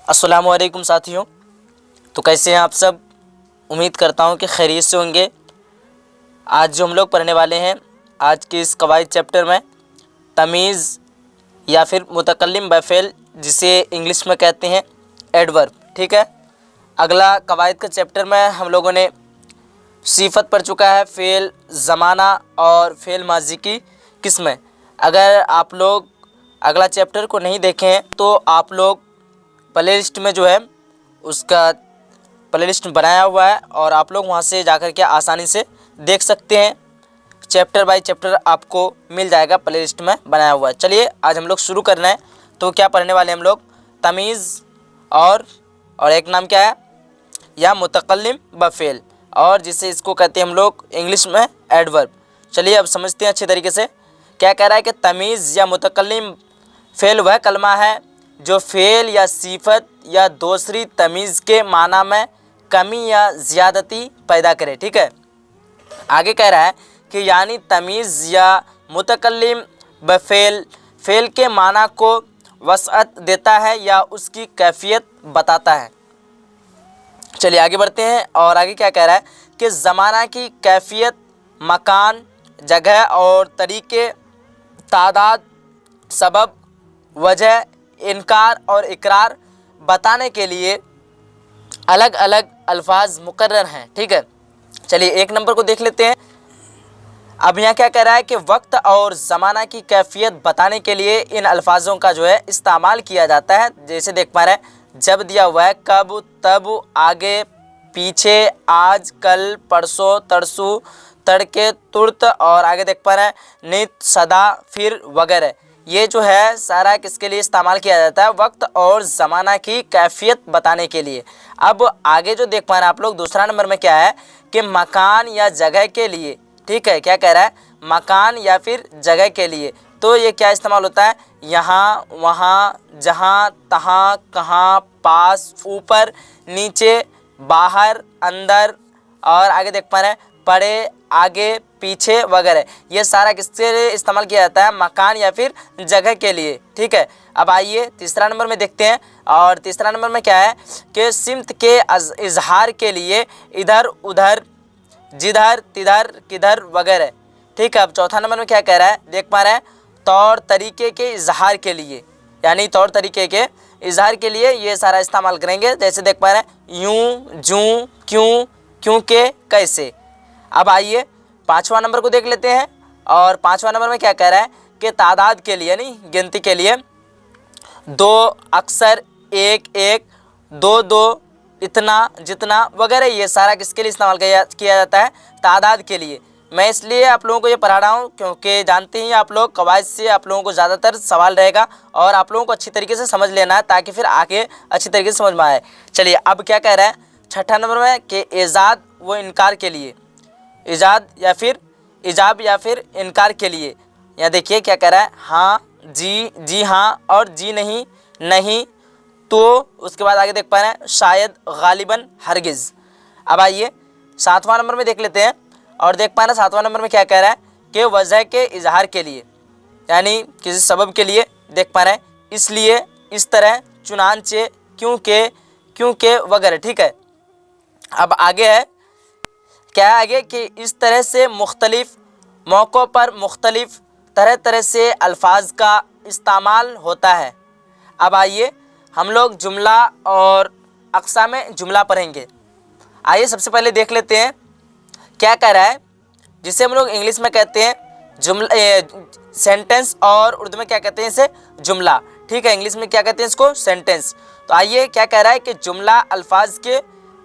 अस्सलामुअलैकुम साथियों। तो कैसे हैं आप सब? उम्मीद करता हूं कि खैरियत से होंगे। आज जो हम लोग पढ़ने वाले हैं आज के इस कवायद चैप्टर में तमीज़ या फिर मुतकल्लिम बफ़ेल, जिसे इंग्लिश में कहते हैं एडवर्ब। ठीक है, अगला कवायद का चैप्टर में हम लोगों ने सिफत पढ़ चुका है, फ़ेल, ज़माना और फ़ेल माजी की किस्में। अगर आप लोग अगला चैप्टर को नहीं देखें हैं तो आप लोग प्ले लिस्ट में जो है उसका प्ले लिस्ट बनाया हुआ है और आप लोग वहां से जाकर के आसानी से देख सकते हैं। चैप्टर बाय चैप्टर आपको मिल जाएगा, प्ले लिस्ट में बनाया हुआ है। चलिए आज हम लोग शुरू कर रहे हैं। तो क्या पढ़ने वाले हम लोग? तमीज़ और एक नाम क्या है या मुतकल्लिम बफ़ेल, और जिसे इसको कहते हैं हम लोग इंग्लिश में एडवर्ब। चलिए अब समझते हैं अच्छे तरीके से। क्या कह रहा है कि तमीज़ या मुतकल्लिम फ़ेल वह कलमा है जो फ़ेल या सिफत या दूसरी तमीज़ के माना में कमी या ज़्यादती पैदा करे। ठीक है, आगे कह रहा है कि यानी तमीज़ या मुतकल्लिम बफ़ेल फ़ेल के माना को वसअत देता है या उसकी कैफियत बताता है। चलिए आगे बढ़ते हैं। और आगे क्या कह रहा है कि ज़माना की कैफियत, मकान, जगह और तरीके, तादाद, सबब, वजह, इनकार और इकरार बताने के लिए अलग अलग अल्फाज मुकर्रर हैं। ठीक है, चलिए एक नंबर को देख लेते हैं। अब यहाँ क्या कह रहा है कि वक्त और ज़माना की कैफियत बताने के लिए इन अल्फाजों का जो है इस्तेमाल किया जाता है। जैसे देख पा रहे हैं, जब दिया हुआ है कब, तब, आगे, पीछे, आज, कल, परसों, तरसू, तड़के, तुर्त, और आगे देख पा रहे हैं नित, सदा, फिर वगैरह। ये जो है सारा किसके लिए इस्तेमाल किया जाता है? वक्त और ज़माना की कैफियत बताने के लिए। अब आगे जो देख पा रहे हैं आप लोग, दूसरा नंबर में क्या है कि मकान या जगह के लिए। ठीक है, क्या कह रहा है? मकान या फिर जगह के लिए। तो ये क्या इस्तेमाल होता है? यहाँ, वहाँ, जहाँ, तहाँ, कहाँ, पास, ऊपर, नीचे, बाहर, अंदर, और आगे देख पा रहे हैं परे, आगे, पीछे वगैरह। ये सारा किसके लिए इस्तेमाल किया जाता है? मकान या फिर जगह के लिए। ठीक है, अब आइए तीसरा नंबर में देखते हैं। और तीसरा नंबर में क्या है कि सिमत के इजहार के लिए इधर, उधर, जिधर, तिधर, किधर वगैरह। ठीक है, अब चौथा नंबर में क्या कह रहा है? देख पा रहे हैं तौर तरीके के इजहार के लिए, यानी तौर तरीके के इजहार के लिए ये सारा इस्तेमाल करेंगे। जैसे देख पा रहे हैं यूं, जूं, क्यों, क्योंकि, कैसे। अब आइए पाँचवा नंबर को देख लेते हैं। और पाँचवा नंबर में क्या कह रहा है कि तादाद के लिए, यानी गिनती के लिए, दो, अक्सर, एक, एक, दो, दो, इतना, जितना वगैरह। ये सारा किसके लिए इस्तेमाल किया जाता है? तादाद के लिए। मैं इसलिए आप लोगों को ये पढ़ा रहा हूँ क्योंकि जानते ही आप लोग कवायद से आप लोगों को ज़्यादातर सवाल रहेगा और आप लोगों को अच्छी तरीके से समझ लेना है ताकि फिर आगे अच्छी तरीके से समझ में आए। चलिए अब क्या कह रहा है छठा नंबर में कि ईजाद व इनकार के लिए, ईजाद या फिर इजाब या फिर इनकार के लिए। यहाँ देखिए क्या कह रहा है, हाँ, जी, जी हाँ, और जी नहीं, नहीं, तो। उसके बाद आगे देख पा रहे हैं शायद, गालिबन, हरगिज़। अब आइए सातवां नंबर में देख लेते हैं। और देख पा रहे हैं सातवां नंबर में क्या कह रहा है कि वजह के इजहार के लिए, यानी किसी सबब के लिए। देख पा रहे हैं इसलिए, इस तरह, चुनांचे, क्योंकि, क्योंकि वगैरह। ठीक है, अब आगे है क्या है आगे कि इस तरह से मुख्तलिफ मौक़ों पर मुख्तलिफ तरह तरह से अल्फाज का इस्तेमाल होता है। अब आइए हम लोग जुमला और अक़साम जुमला पढ़ेंगे। आइए सबसे पहले देख लेते हैं क्या कह रहा है, जिसे हम लोग इंग्लिश में कहते हैं जुमला, सेंटेंस, और उर्दू में क्या कहते हैं इसे? जुमला। ठीक है, इंग्लिश में क्या कहते हैं इसको? सेंटेंस। तो आइए क्या कह रहा है कि जुमला अल्फाज के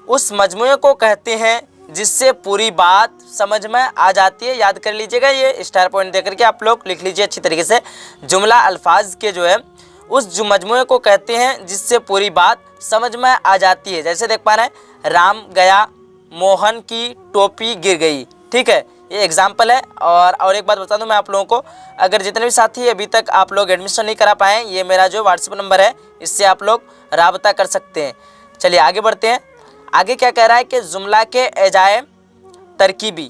उस मजमूए को कहते हैं जिससे पूरी बात समझ में आ जाती है। याद कर लीजिएगा, ये स्टार पॉइंट देकर के आप लोग लिख लीजिए अच्छी तरीके से। जुमला अल्फाज के जो है उस मजमूए को कहते हैं जिससे पूरी बात समझ में आ जाती है। जैसे देख पा रहे हैं राम गया, मोहन की टोपी गिर गई। ठीक है, ये एग्जाम्पल है। और एक बात बता दूं मैं आप लोगों को, अगर जितने भी साथी अभी तक आप लोग एडमिशन नहीं करा पाए, ये मेरा जो व्हाट्सएप नंबर है इससे आप लोग राबता कर सकते हैं। चलिए आगे बढ़ते हैं। आगे क्या कह रहा है कि जुमला के एजाए तरकीबी,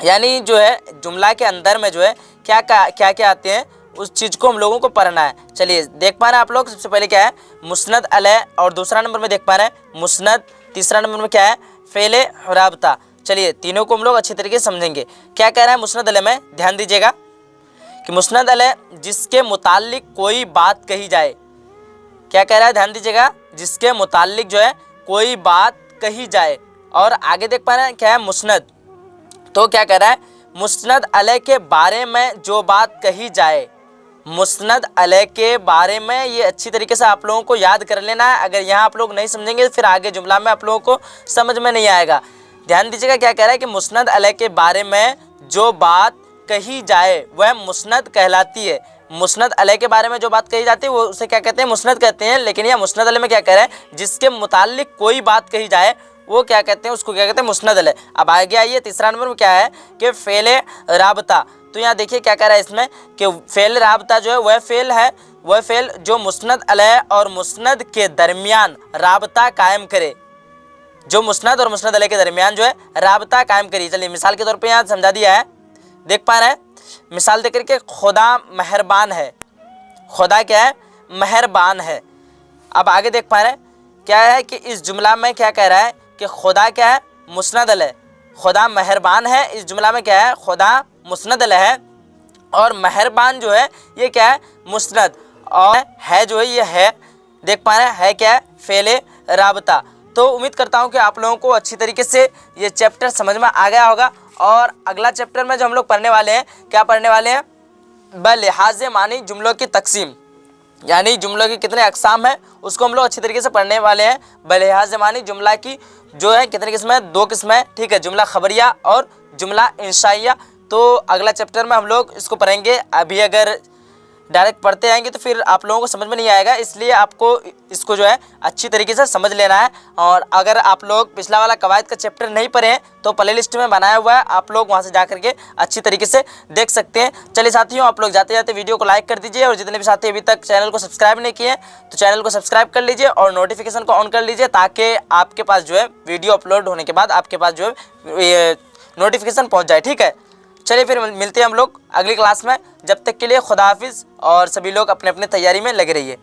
यानी जो है जुमला के अंदर में जो है क्या क्या आते हैं? उस चीज़ को हम लोगों को पढ़ना है। चलिए देख पा रहे हैं आप लोग, सबसे पहले क्या है मुस्नद अलैह, और दूसरा नंबर में देख पा रहे हैं मुस्नद, तीसरा नंबर में क्या है फ़ेल राबता। चलिए तीनों को हम लोग अच्छी तरीके से समझेंगे। क्या कह रहा है मुस्नद अलैह में, ध्यान दीजिएगा कि मुस्नद अलैह जिसके मुताल्लिक कोई बात कही जाए। क्या कह रहा है, ध्यान दीजिएगा, जिसके मुताल्लिक जो है कोई बात कही जाए। और आगे देख पा रहे हैं क्या है मुस्नद, तो क्या कह रहा है मुस्नद अलैह के बारे में जो बात कही जाए। मुस्नद अलैह के बारे में, ये अच्छी तरीके से आप लोगों को याद कर लेना है। अगर यहाँ आप लोग नहीं समझेंगे तो फिर आगे जुमला में आप लोगों को समझ में नहीं आएगा। ध्यान दीजिएगा क्या कह रहा है कि मुस्नद अलैह के बारे में जो बात कही जाए वह मुस्नद कहलाती है। मुस्नद अलैह के बारे में जो बात कही जाती है वो उसे क्या कहते हैं, मुस्नद कहते हैं। लेकिन यह मुस्नद अलैह में क्या कह रहा है, जिसके मुताल्लिक कोई बात कही जाए वो क्या कहते हैं, उसको क्या कहते हैं मुस्नद अलैह। अब आगे आइए, तीसरा नंबर में क्या है कि फ़ेल राबता। तो यहाँ देखिए क्या कह रहा है इसमें कि फ़ेल राबता जो है वह फ़ेल है, वह फ़ेल जो मुस्नद अलैह और मुस्नद के दरमियान राबता कायम करे, जो मुस्नद और मुस्नद अलैह के दरमियान जो है राबता कायम करी। चलिए मिसाल के तौर पे यहाँ समझा दिया है, देख पा रहे हैं, मिसाल देकर के खुदा मेहरबान है। खुदा क्या है, मेहरबान है। अब आगे देख पा रहे हैं क्या है कि इस जुमला में क्या कह रहा है कि खुदा क्या है, मुस्नद अलैह, खुदा मेहरबान है। इस जुमला में क्या है, खुदा मुस्नद अलैह है और मेहरबान जो है ये क्या है मुस्नद, और है जो है ये है, देख पा रहे हैं है क्या है फ़ेल राबता। तो उम्मीद करता हूँ कि आप लोगों को अच्छी तरीके से ये चैप्टर समझ में आ गया होगा। और अगला चैप्टर में जो हम लोग पढ़ने वाले हैं, क्या पढ़ने वाले हैं, बलिहाज़ मानी जुमलों की तकसीम, यानी जुमलों की कितने अक़साम हैं उसको हम लोग अच्छी तरीके से पढ़ने वाले हैं। बलिहाज़ मानी जुमला की जो है कितनी किस्में हैं, 2 किस्में हैं, ठीक है, जुमला खबरिया और जुमला इंशाइया। तो अगला चैप्टर में हम लोग इसको पढ़ेंगे। अभी अगर डायरेक्ट पढ़ते आएंगे तो फिर आप लोगों को समझ में नहीं आएगा, इसलिए आपको इसको जो है अच्छी तरीके से समझ लेना है। और अगर आप लोग पिछला वाला कवायद का चैप्टर नहीं पढ़े हैं तो प्ले लिस्ट में बनाया हुआ है, आप लोग वहां से जा करके अच्छी तरीके से देख सकते हैं। चलिए साथियों, आप लोग जाते जाते वीडियो को लाइक कर दीजिए, और जितने भी साथी अभी तक चैनल को सब्सक्राइब नहीं किए तो चैनल को सब्सक्राइब कर लीजिए और नोटिफिकेशन को ऑन कर लीजिए, ताकि आपके पास जो है वीडियो अपलोड होने के बाद आपके पास जो है नोटिफिकेशन पहुँच जाए, ठीक है। चलिए फिर मिलते हैं हम लोग अगली क्लास में। जब तक के लिए खुदा हाफिज़, और सभी लोग अपने अपने तैयारी में लगे रहिए।